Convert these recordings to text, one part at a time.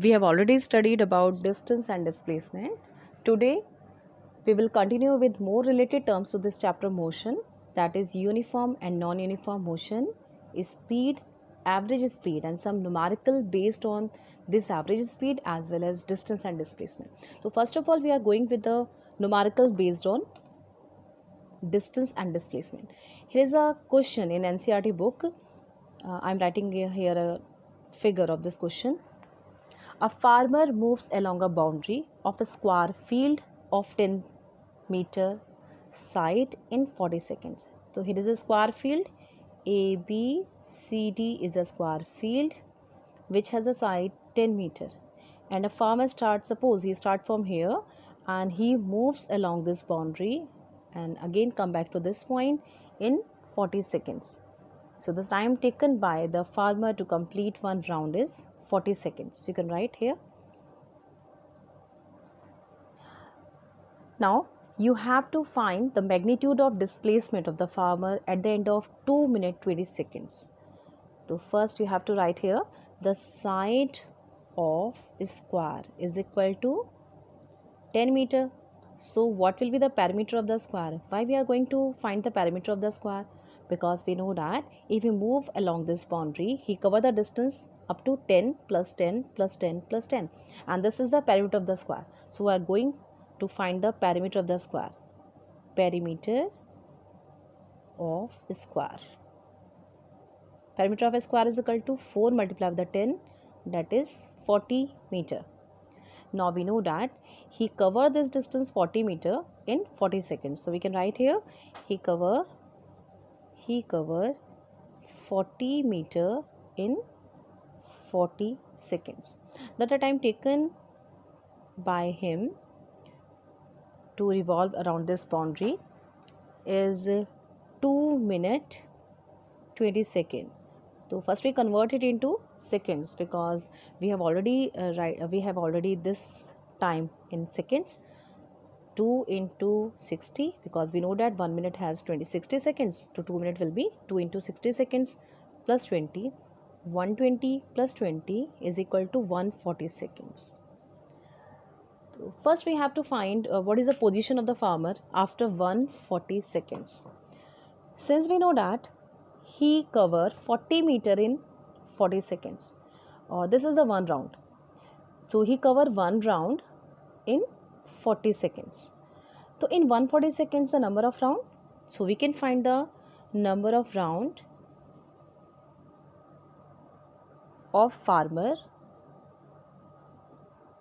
We have already studied about distance and displacement. Today we will continue with more related terms to this chapter: motion, that is uniform and non-uniform motion, speed, average speed, and some numerical based on this average speed as well as distance and displacement. So first of all, we are going with the numerical based on distance and displacement. Here is a question in NCERT book. I am writing here a figure of this question. A farmer moves along a boundary of a square field of 10 meter side in 40 seconds. So here is a square field. A, B, C, D is a square field which has a side 10 meter. And a farmer starts, suppose he starts from here and he moves along this boundary and again come back to this point in 40 seconds. So the time taken by the farmer to complete one round is 40 seconds. You can write here. Now you have to find the magnitude of displacement of the farmer at the end of 2 minutes 20 seconds. So first you have to write here the side of square is equal to 10 meter. So what will be the perimeter of the square? Why we are going to find the perimeter of the square? Because we know that if we move along this boundary, he cover the distance up to 10 plus 10 plus 10 plus 10, and this is the perimeter of the square. So we are going to find the perimeter of the square. Perimeter of square. Perimeter of a square is equal to 4 multiplied with the 10, that is 40 meter. Now we know that he covered this distance 40 meter in 40 seconds. So we can write here he cover 40 meter in 40 seconds. That the time taken by him to revolve around this boundary is 2 minutes 20 seconds. So first we convert it into seconds because we have already this time in seconds. 2 into 60, because we know that 1 minute has 60 seconds. So 2 minutes will be 2 into 60 seconds plus 20. 120 plus 20 is equal to 140 seconds. So first we have to find what is the position of the farmer after 140 seconds. Since we know that he covered 40 meter in 40 seconds. This is the one round. So he covered one round in 40 seconds. So in 140 seconds the number of round. So we can find the number of round of farmer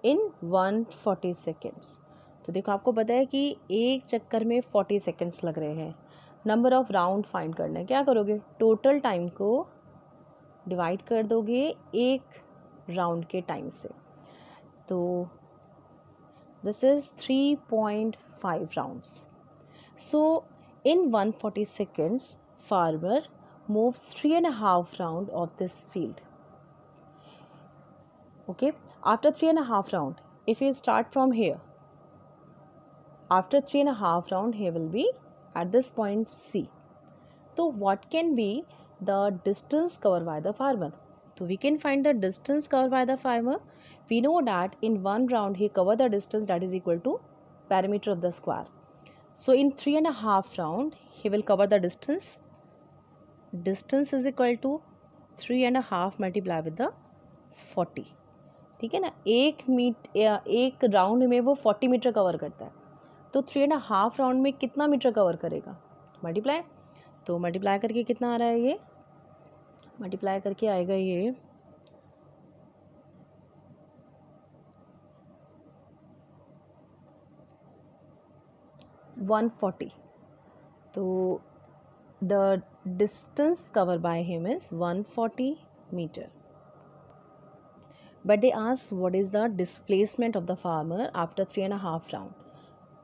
in 140 seconds. तो देखो आपको पता है कि एक चक्कर में 40 seconds लग रहे हैं. नंबर ऑफ राउंड फाइंड करना है. क्या करोगे? टोटल टाइम को डिवाइड कर दोगे एक राउंड के टाइम से. तो this is 3.5 rounds. So in 140 seconds farmer moves 3.5 round of this field. Okay, after 3.5 round, if we start from here, after 3.5 round he will be at this point C. So what can be the distance covered by the farmer? So we can find the distance covered by the farmer. We know that in one round he covered the distance that is equal to perimeter of the square. So in 3.5 round he will cover the distance. Distance is equal to 3.5 multiplied with the 40. ठीक है ना. एक round में वो 40 metre cover करता है. तो 3.5 round में कितना मीटर कवर करेगा? मल्टीप्लाई. तो मल्टीप्लाई करके कितना आ रहा है? ये मल्टीप्लाई करके आएगा ये 140. तो the distance covered by him is 140 meter. But they ask what is the displacement of the farmer after 3.5 round.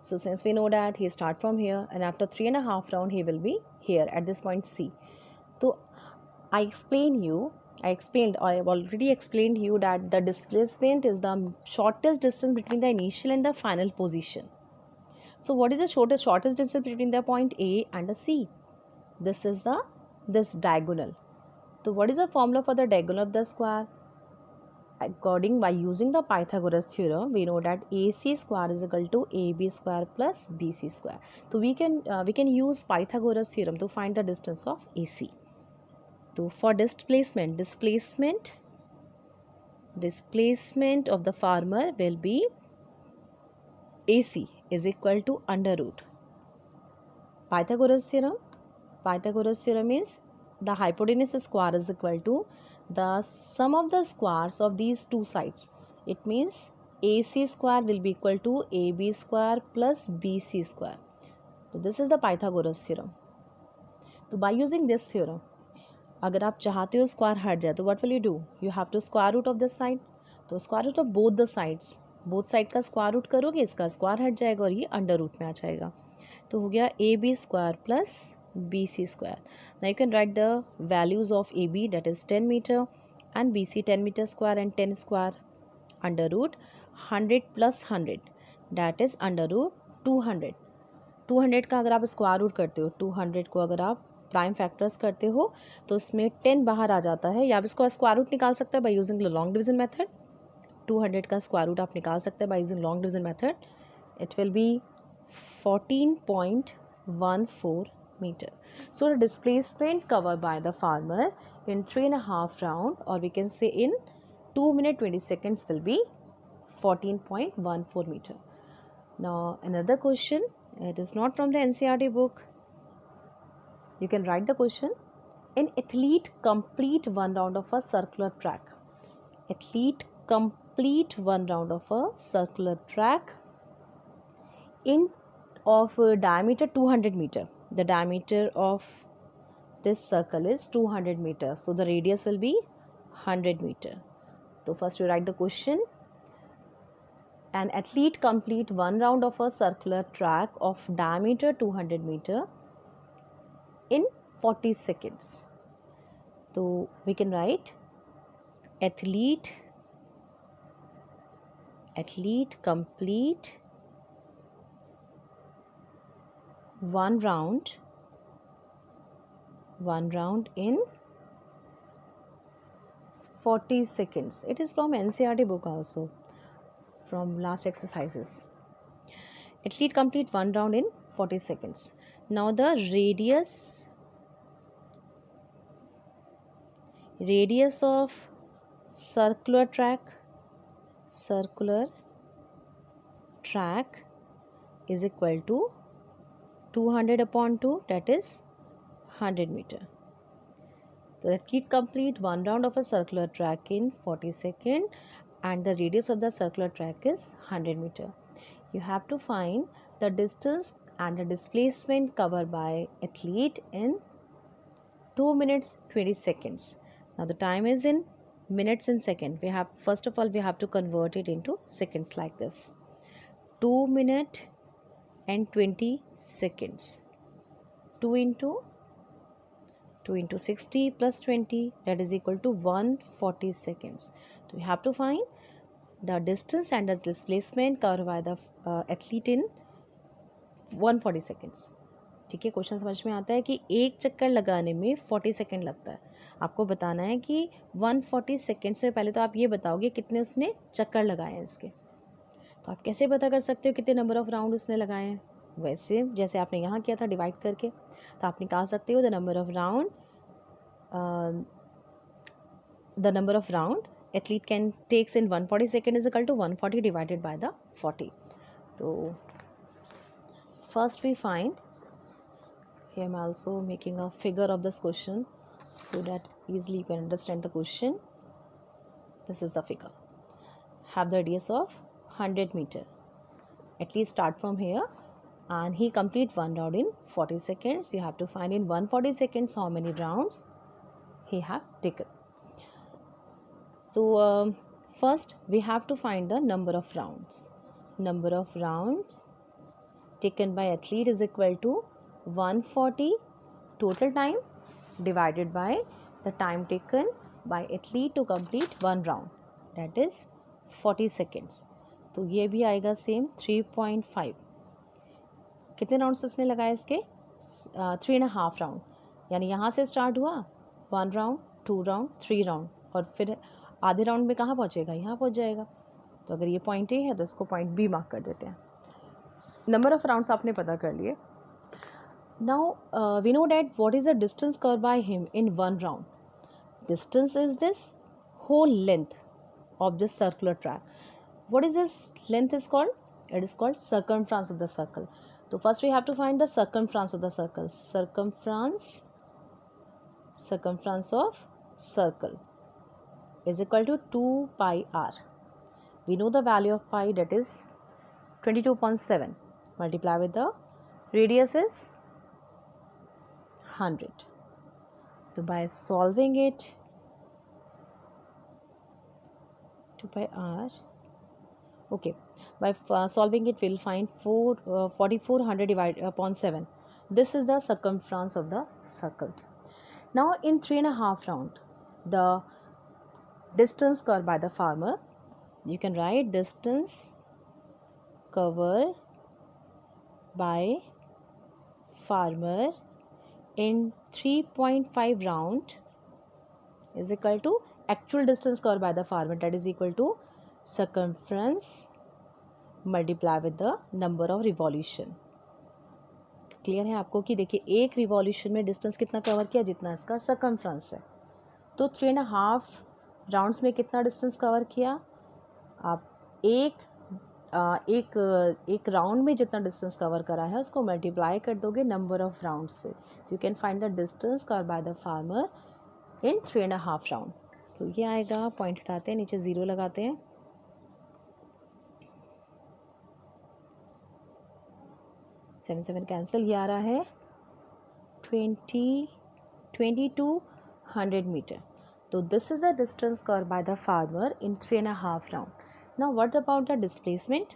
So since we know that he start from here and after 3.5 round he will be here at this point C. So I have already explained you that the displacement is the shortest distance between the initial and the final position. So what is the shortest distance between the point A and the C? This is this diagonal. So what is the formula for the diagonal of the square? according by using the Pythagoras theorem, we know that AC square is equal to AB square plus BC square. So we can use Pythagoras theorem to find the distance of AC. So for displacement of the farmer will be AC is equal to under root Pythagoras theorem is the hypotenuse square is equal to the sum of the squares of these two sides. It means AC square will be equal to AB square plus BC square. So this is the Pythagoras theorem. तो by using this theorem, अगर आप चाहते हो square हट जाए तो what will you do? You have to square root of this side. तो square root of both the sides, both side का स्क्वायर रूट करोगे, इसका स्क्वायर हट जाएगा और ये अंडर रूट में आ जाएगा. तो हो गया AB square plus BC square. Now you can write the values of AB, that is 10 metre, and BC 10 metre square and 10 square under root 100 plus 100 that is under root 200. 200 का अगर आप square root करते हो, 200 को अगर आप prime factors करते हो तो उसमें 10 बाहर आ जाता है, या आप इसको स्क्वायर रूट निकाल सकते हैं by using the long division method. 200 का स्क्वायर रूट आप निकाल सकते हैं by using long division method. It will be 14.14 meter. So the displacement covered by the farmer in 3.5 round, or we can say in 2 minutes 20 seconds, will be 14.14 meter. Now another question, it is not from the NCERT book. You can write the question. An athlete complete one round of a circular track. Athlete complete one round of a circular track in of diameter 200 meter. The diameter of this circle is 200 meters. So the radius will be 100 meter. So first you write the question. An athlete complete one round of a circular track of diameter 200 meter in 40 seconds. So we can write athlete complete one round in 40 seconds. It is from NCERT book also, from last exercises. Athlete complete one round in 40 seconds. Now the radius of circular track is equal to 200 upon 2, that is 100 meter. So athlete complete one round of a circular track in 40 seconds, and the radius of the circular track is 100 meter. You have to find the distance and the displacement covered by athlete in 2 minutes 20 seconds. Now the time is in minutes and seconds. We have, first of all, we have to convert it into seconds like this. 2 minutes and 20 seconds. 2 into 60 plus 20, that is equal to 140 seconds. So we have to find the distance and the displacement covered by the athlete in 140 seconds. ठीक है, question समझ में आता है कि एक चक्कर लगाने में 40 सेकेंड लगता है. आपको बताना है कि 140 सेकेंड से पहले तो आप ये बताओगे कितने उसने चक्कर लगाए हैं इसके. तो आप कैसे पता कर सकते हो कितने नंबर ऑफ राउंड उसने लगाए हैं? वैसे जैसे आपने यहाँ किया था डिवाइड करके, तो आप निकाल सकते हो the number of round athlete can takes in 140 second is equal to 140 divided by the 40. So first we find, here I am also making a figure of this question so that easily you can understand the question. This is the figure. Have the radius of 100 meter. At least start from here, and he complete one round in 40 seconds. You have to find in 140 seconds how many rounds he have taken. So first we have to find the number of rounds. Number of rounds taken by athlete is equal to 140 total time divided by the time taken by athlete to complete one round, that is 40 seconds. तो ये भी आएगा same 3.5. कितने rounds उसने लगाए इसके? 3.5 round. यानी यहाँ से स्टार्ट हुआ 1 राउंड, 2 राउंड, 3 राउंड, और फिर आधे राउंड में कहाँ पहुँचेगा, यहाँ पहुँच जाएगा। तो अगर ये पॉइंट ए है तो इसको पॉइंट बी मार्क कर देते हैं। नंबर ऑफ राउंड्स आपने पता कर लिए। Now we know that what is the distance cover by him in one round. Distance is this whole length of this circular track. What is this length is called? It is called circumference of the circle. So first we have to find the circumference of the circle. Circumference of circle is equal to 2 pi r. We know the value of pi, that is 22.7. Multiply with the radius is 100. So by solving it, 2 pi r, okay, by solving it we'll find 4400 divided upon 7. This is the circumference of the circle. Now in 3.5 round, the distance covered by the farmer, you can write distance covered by farmer in 3.5 round is equal to actual distance covered by the farmer, that is equal to circumference multiply with the number of revolution. Clear है आपको कि देखिए एक revolution में distance कितना cover किया, जितना इसका सर्कमफ्रेंस है. तो 3.5 राउंड्स में कितना डिस्टेंस कवर किया, आप एक राउंड में जितना डिस्टेंस कवर करा है उसको मल्टीप्लाई कर दोगे नंबर ऑफ राउंड से. तो you can find the distance cover by the farmer in 3.5 round. तो ये आएगा, पॉइंट हटाते हैं, नीचे 0 लगाते हैं. 7 कैंसिल, ये आ रहा है 2200 मीटर. तो this is the distance cover by the farmer in 3.5 round. Now what about the displacement?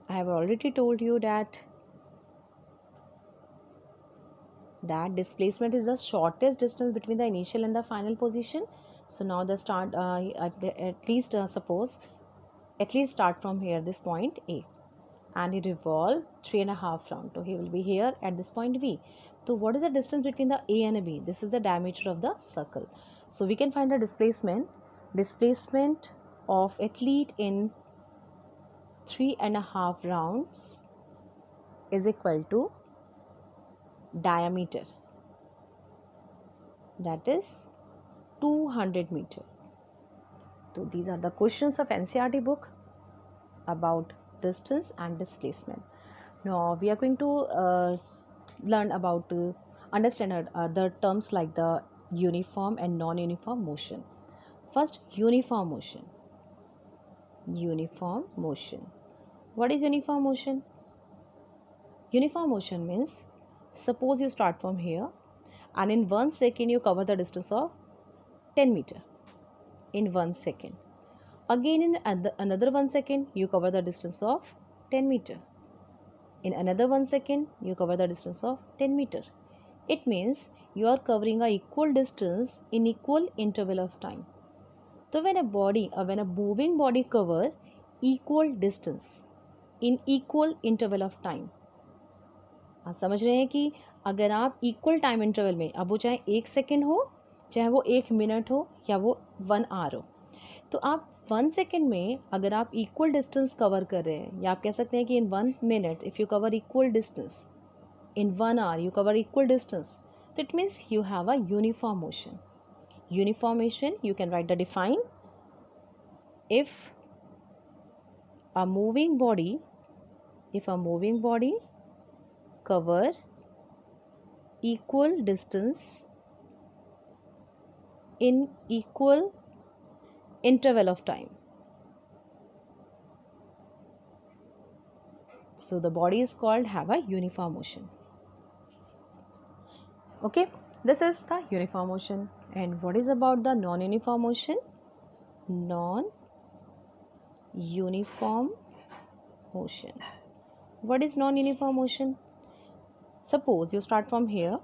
I have already told you that displacement is the shortest distance between the initial and the final position. So now the start at least start from here, this point A, and he revolve 3.5 round. So he will be here at this point V. So what is the distance between the A and B? This is the diameter of the circle. So we can find the displacement of athlete in 3.5 rounds is equal to diameter, that is 200 meter. So these are the questions of NCERT book about distance and displacement. Now we are going to learn about understand other terms like the uniform and non-uniform motion. First, uniform motion. Uniform motion. What is uniform motion? Uniform motion means, suppose you start from here and in 1 second you cover the distance of 10 meter in 1 second. Again in another 1 second you cover the distance of 10 meter. In another 1 second you cover the distance of 10 meter. It means you are covering a equal distance in equal interval of time. So when a moving body cover equal distance in equal interval of time, आप समझ रहे हैं कि अगर आप equal time interval में, अब वो चाहे 1 सेकेंड हो, चाहे वो 1 मिनट हो, या वो 1 आवर हो, तो आप 1 सेकेंड में अगर आप इक्वल डिस्टेंस कवर कर रहे हैं, या आप कह सकते हैं कि in 1 minute if you cover equal distance, in 1 hour you cover equal distance, तो it means you have a uniform motion. Uniform motion, you can write the define. If a moving body cover equal distance in equal interval of time, so the body is called have a uniform motion. Okay, this is the uniform motion. And what is about the non-uniform motion? Non-uniform motion. What is non-uniform motion? Suppose you start from here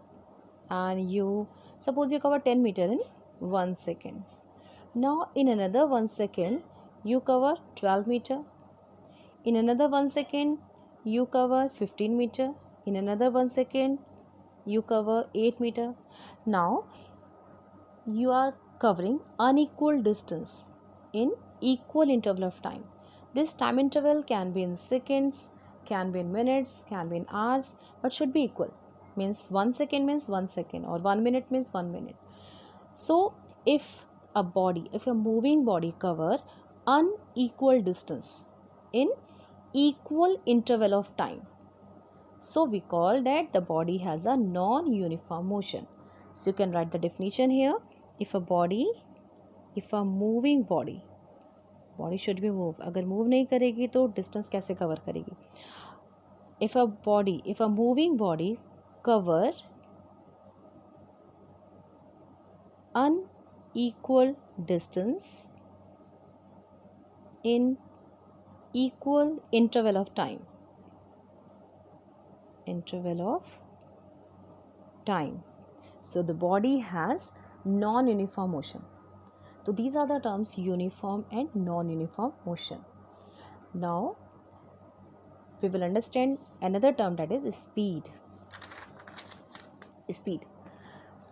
and suppose you cover 10 meter in 1 second. Now in another 1 second you cover 12 meter. In another 1 second you cover 15 meter. In another 1 second you cover 8 meter. Now you are covering unequal distance in equal interval of time. This time interval can be in seconds, can be in minutes, can be in hours, but should be equal. Means 1 second means 1 second, or 1 minute means 1 minute. So if a moving body cover unequal distance in equal interval of time, so we call that the body has a non-uniform motion. So you can write the definition here. If a moving body should be move, अगर move नहीं करेगी तो distance कैसे cover करेगी? If a moving body cover unequal distance in equal interval of time, so the body has non-uniform motion. So these are the terms uniform and non-uniform motion. Now we will understand another term, that is speed.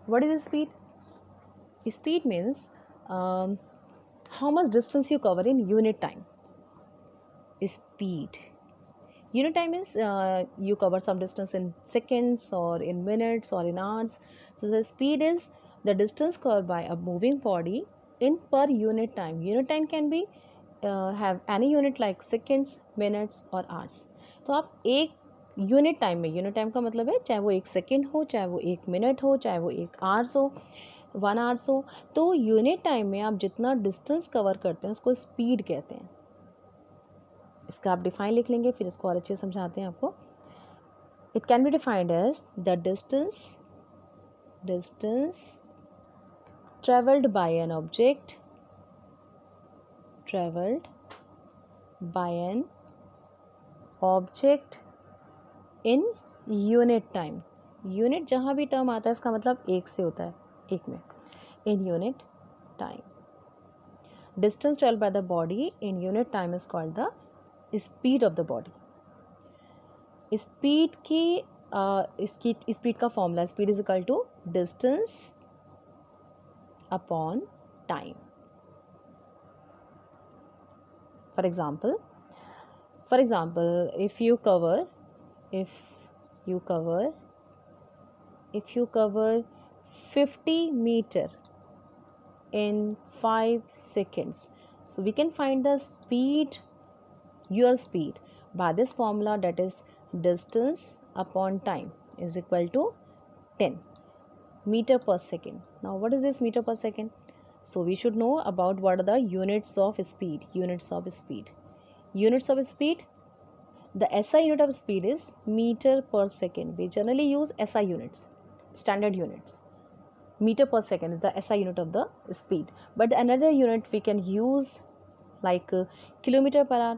What is speed? Speed means how much distance you cover in unit time. Speed. Unit time is you cover some distance in seconds or in minutes or in hours. So the speed is the distance covered by a moving body in per unit time. Unit time can be have any unit like seconds, minutes or hours. तो आप एक unit time में, unit time का मतलब है चाहे वो 1 second हो, चाहे वो 1 मिनट हो, चाहे वो 1 आवर्स हो, 1 आवर्स हो, तो यूनिट टाइम में आप जितना डिस्टेंस कवर करते हैं उसको स्पीड कहते हैं. इसका आप डिफाइन लिख लेंगे, फिर इसको और अच्छे से समझाते हैं आपको. It can be defined as the distance traveled by an object in unit time. Unit जहाँ भी टर्म आता है इसका मतलब एक से होता है, एक में. in unit time. Distance traveled by the body in unit time is called the speed of the body. Speed की इसकी स्पीड का formula, speed is equal to distance upon time. For example, if you cover 50 meter in 5 seconds, so we can find the speed, your speed, by this formula, that is distance upon time is equal to 10 meter per second. Now what is this meter per second? So we should know about what are the units of speed. The SI unit of speed is meter per second. We generally use SI units, standard units. Meter per second is the SI unit of the speed. But another unit we can use like kilometer per hour.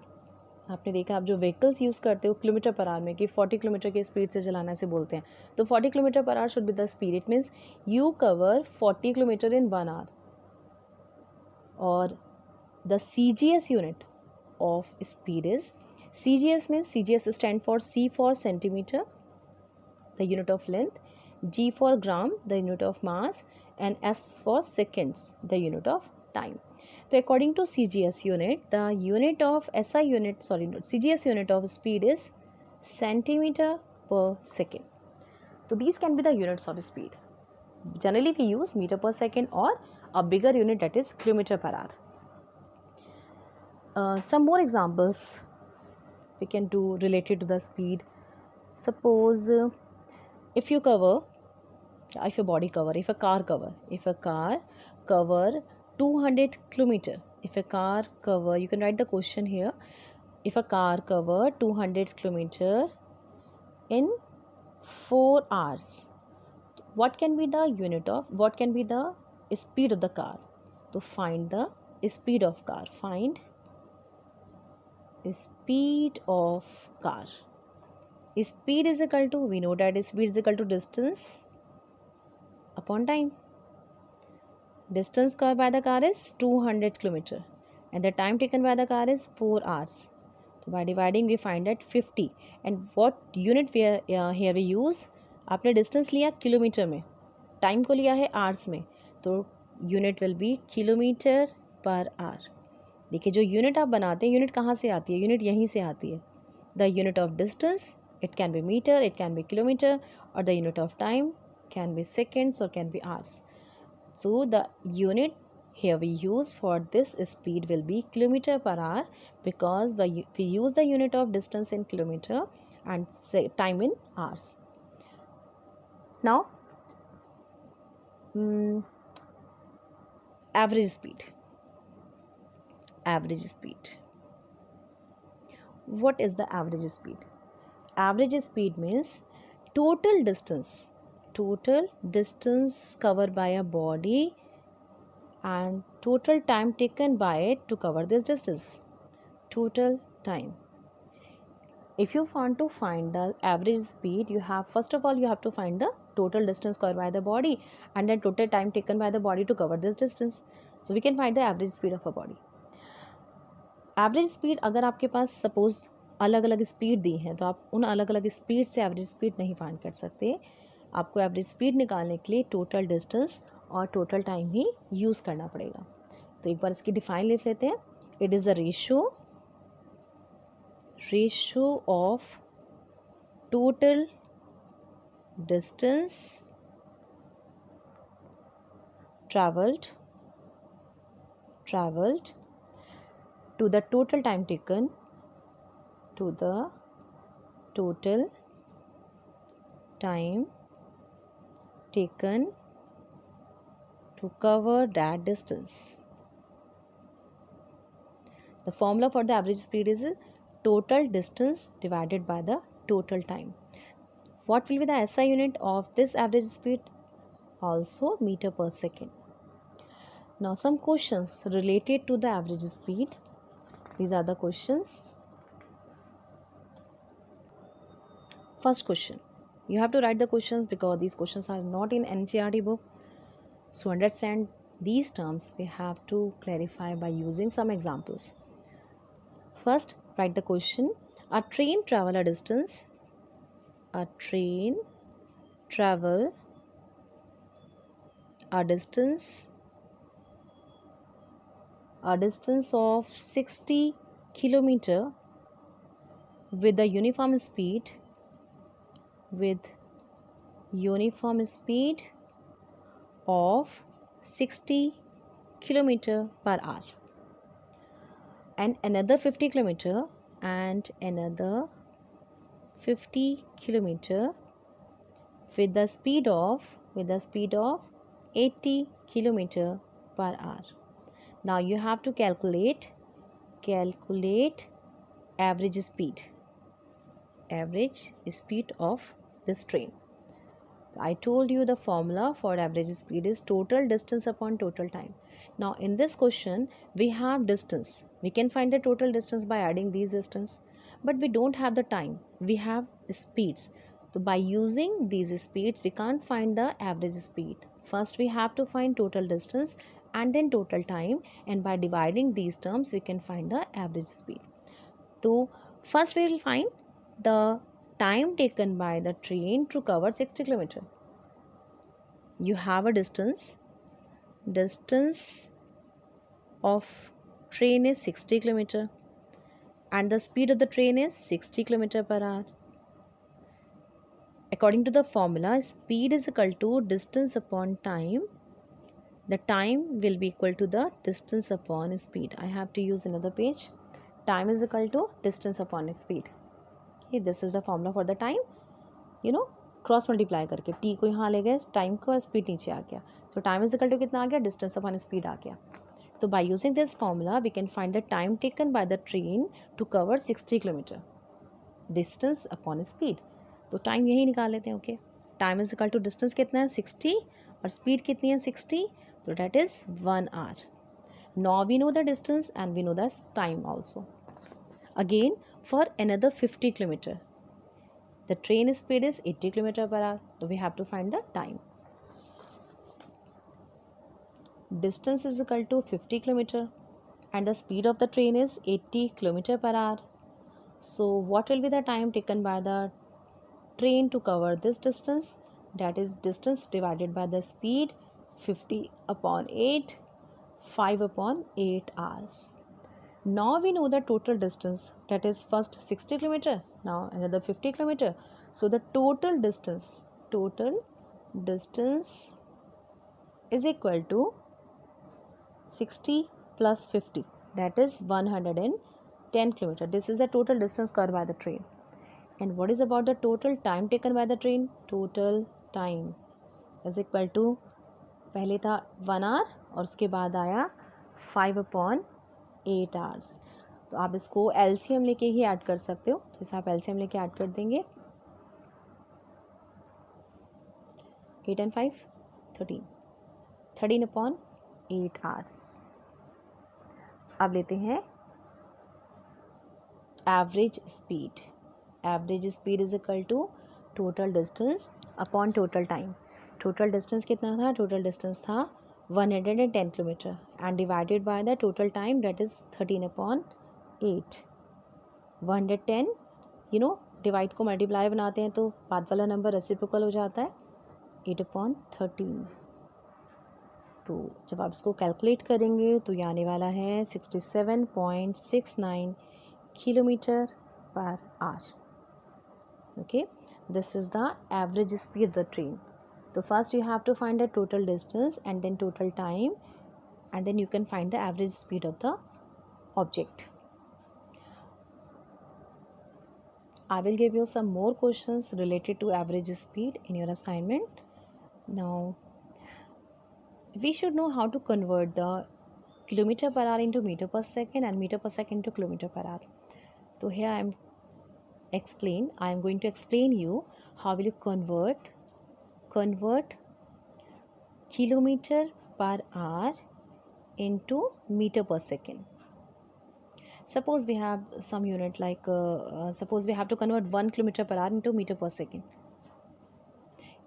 आपने देखा, आप जो vehicles use करते हो kilometre per our में कि 40 kilometre की speed से चलाना से बोलते हैं, तो 40 kilometre per hour should be the speed. It means you cover 40 kilometre in 1 hour. और the CGS unit of speed is, CGS means, CGS stand for C for centimeter, the unit of length, G for gram, the unit of mass, and S for seconds, the unit of time. So according to CGS unit, the unit of CGS unit of speed is centimeter per second. So these can be the units of speed. Generally we use meter per second or a bigger unit, that is kilometer per hour. Some more examples we can do related to the speed. Suppose if a car cover 200 kilometer, you can write the question here. If a car cover 200 kilometer in 4 hours, what can be the speed of the car? To find the speed of car, find speed of car. Speed is equal to, we know that speed is equal to distance upon time. Distance covered by the car is 200 kilometer and the time taken by the car is 4 hours. So by dividing we find that 50. And what unit here we use, आपने distance लिया kilometre में, time को लिया है hours में, तो unit will be kilometre per our. देखिए जो यूनिट आप बनाते हैं, यूनिट कहाँ से आती है? यूनिट यहीं से आती है। The unit of distance, it can be metre, it can be kilometre, और the unit of time can be seconds or can be hours. So the unit here we use for this speed will be kilometer per hour, because we use the unit of distance in kilometer and say time in hours. Now average speed. Average speed. What is the average speed? Average speed means total distance covered by a body and total time taken by it to cover this distance. Total time. If you want to find the average speed, you have first of all you have to find the total distance covered by the body and then total time taken by the body to cover this distance. So we can find the average speed of a body. Average speed, अगर आपके पास suppose अलग अलग speed दी हैं तो आप उन अलग अलग स्पीड से एवरेज स्पीड नहीं फाइंड कर सकते। आपको एवरेज स्पीड निकालने के लिए टोटल डिस्टेंस और टोटल टाइम ही यूज़ करना पड़ेगा। तो एक बार इसकी डिफाइन लिख लेते हैं। It is the ratio of total distance traveled to the total time taken to cover that distance. The formula for the average speed is total distance divided by the total time. What will be the SI unit of this average speed? Also meter per second. Now some questions related to the average speed. These are the questions. First question. You have to write the questions because these questions are not in NCERT book. So understand these terms we have to clarify by using some examples. First, write the question. A train travel a distance. A train travel a distance of 60 kilometer with a uniform speed of 60 kilometer per hour, and another 50 kilometer and another 50 kilometer with the speed of 80 kilometer per hour. Now you have to calculate average speed of this train. So I told you the formula for average speed is total distance upon total time. Now in this question we have distance. We can find the total distance by adding these distance, but we don't have the time. We have speeds. So by using these speeds we can't find the average speed. First we have to find total distance and then total time, and by dividing these terms we can find the average speed. So first we will find the time taken by the train to cover 60 kilometer. You have a distance of train is 60 kilometer and the speed of the train is 60 kilometer per hour. According to the formula, speed is equal to distance upon time. The time will be equal to the distance upon speed. I have to use another page. Time is equal to distance upon speed. Okay, this is the formula for the time. Cross multiply करके T को यहाँ ले गए time को और speed नीचे आ गया, तो टाइम इज इक्वल टू कितना आ गया? डिस्टेंस अपॉन स्पीड आ गया. तो by using this formula we can find the time taken by the train to cover 60 kilometre distance upon speed. तो टाइम यही निकाल लेते हैं. Okay, time is equal to distance कितना है? 60 और स्पीड कितनी है? 60. तो that is 1 hour. Now we know the distance and we know the time also. Again for another 50 kilometer. The train speed is 80 km per hour. So we have to find the time. Distance is equal to 50 km and the speed of the train is 80 km per hour. So what will be the time taken by the train to cover this distance? That is distance divided by the speed 50 upon 8, 5 upon 8 hours. Now we know the total distance, that is first 60 kilometer, now another 50 kilometer. So the total distance is equal to 60 plus 50, that is 110 kilometer. This is the total distance covered by the train. And what is about the total time taken by the train? Total time is equal to, पहले था 1 hour और उसके बाद आया 5 upon 8 hours. तो आप इसको LCM लेके ही ऐड कर सकते हो, तो इसे आप LCM लेके ऐड कर देंगे. 8 and 5 13 upon 8 hours. अब लेते हैं average speed. Average speed is equal to total distance upon total time. Total distance कितना था? टोटल डिस्टेंस था 110 kilometre and divided by the total time, that is 13 upon 8. 110 divide को multiply बनाते हैं तो बाद वाला नंबर रेसिप्रोकल हो जाता है 8 अपॉन 13. तो जब आप इसको कैलकुलेट करेंगे तो ये आने वाला है 67.69 kilometre per hour. Okay, this is the average speed of the train. तो first you have to find the total distance and then total time and then you can find the average speed of the object. I will give you some more questions related to average speed in your assignment. Now, we should know how to convert the kilometer per hour into meter per second and meter per second into kilometer per hour. So here I am going to explain you how will you convert kilometer per hour into meter per second. Suppose we have some unit like suppose we have to convert 1 kilometer per hour into meter per second.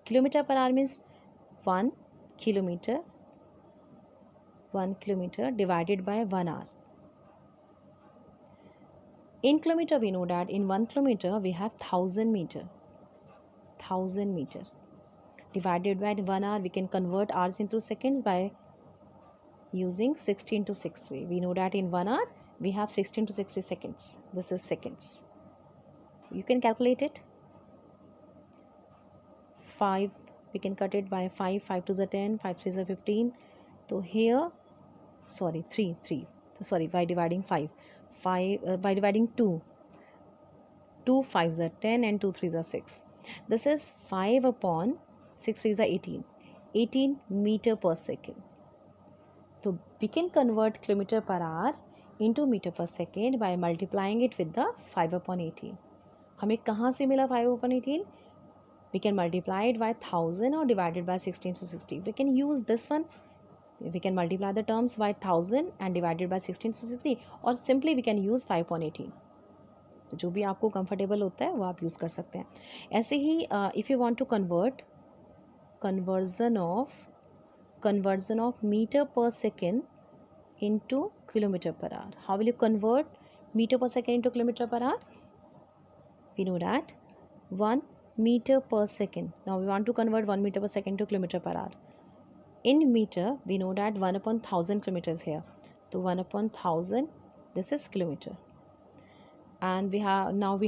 Kilometer per hour means 1 kilometer divided by 1 hour. In kilometer we know that in 1 kilometer we have 1000 meter. Divided by 1 hour, we can convert hours into seconds by using 16 to 60. We know that in 1 hour we have 16 to 60 seconds. This is seconds. You can calculate it. 5, we can cut it by 5. 5 to the 10, 5 3 is 15. So here, sorry, 3. Sorry, by dividing 5. By dividing 2. 2 5s are 10 and 2 3s are 6. This is 5 upon 6 3s are 18. 18 meter per second. So we can convert kilometer per hour into meter per second by multiplying it with the 5 upon 18. हमें कहाँ से मिला 5 upon 18? We can multiply it by 1000 or divided by 16 to 60. We can use this one. We can multiply the terms by 1000 and divided by 16 to 60, or simply we can use 5 upon 18. तो जो भी आपको comfortable होता है वो आप use कर सकते हैं. ऐसे ही if you want to conversion of meter per second into kilometer per hour. How will you convert meter per second into kilometer per hour? We know that 1 meter per second. Now we want to convert 1 meter per second to kilometer per hour. In meter, we know that 1 upon 1000 kilometers here. So 1 upon 1000, this is kilometer. And we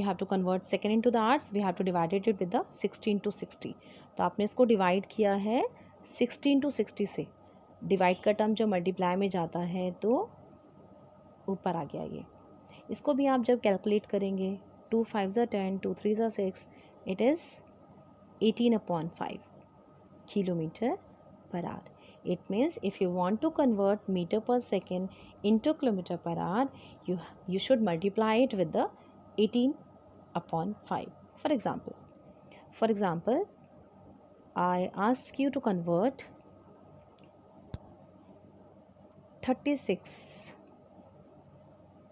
have to convert second into the hours. We have to divide it with the 16 to 60. तो आपने इसको divide किया है 16 to 60 से. Divide का term जब multiply में जाता है तो ऊपर आ गया ये. इसको भी आप जब कैलकुलेट करेंगे 2 5s are 10, 2 3s are 6, it is 18 upon 5 kilometer per hour. It means if you want to convert meter per second into kilometer per hour, you should multiply it with the 18 upon 5. For example, I ask you to convert 36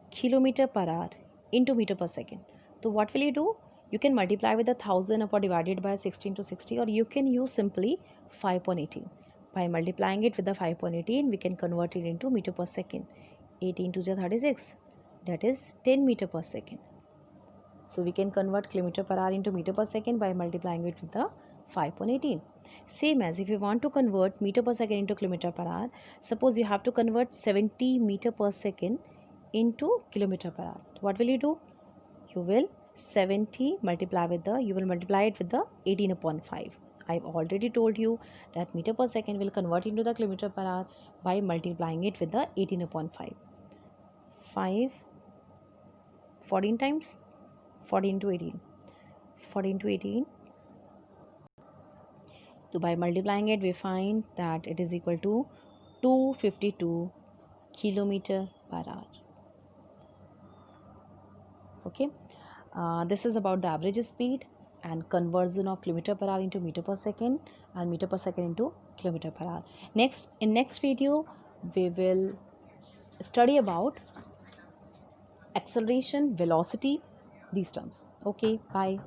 kilometer per hour into meter per second. So what will you do? You can multiply with 1000 upon divided by 16 to 60, or you can use simply 5 upon 18. By multiplying it with the 5 upon 18, we can convert it into meter per second. 18 to the 36, that is 10 meter per second. So we can convert kilometer per hour into meter per second by multiplying it with the 5.18. Same as if you want to convert meter per second into kilometer per hour, suppose you have to convert 70 meter per second into kilometer per hour. What will you do? You will 70 multiply with the, you will multiply it with the 18 upon 5. I've already told you that meter per second will convert into the kilometer per hour by multiplying it with the 18 upon 5. 5, 14 times, 14 into 18. 14 into 18. So by multiplying it, we find that it is equal to 252 kilometer per hour. Okay. This is about the average speed and conversion of kilometer per hour into meter per second and meter per second into kilometer per hour. In next video, we will study about acceleration, velocity, these terms. Okay, bye.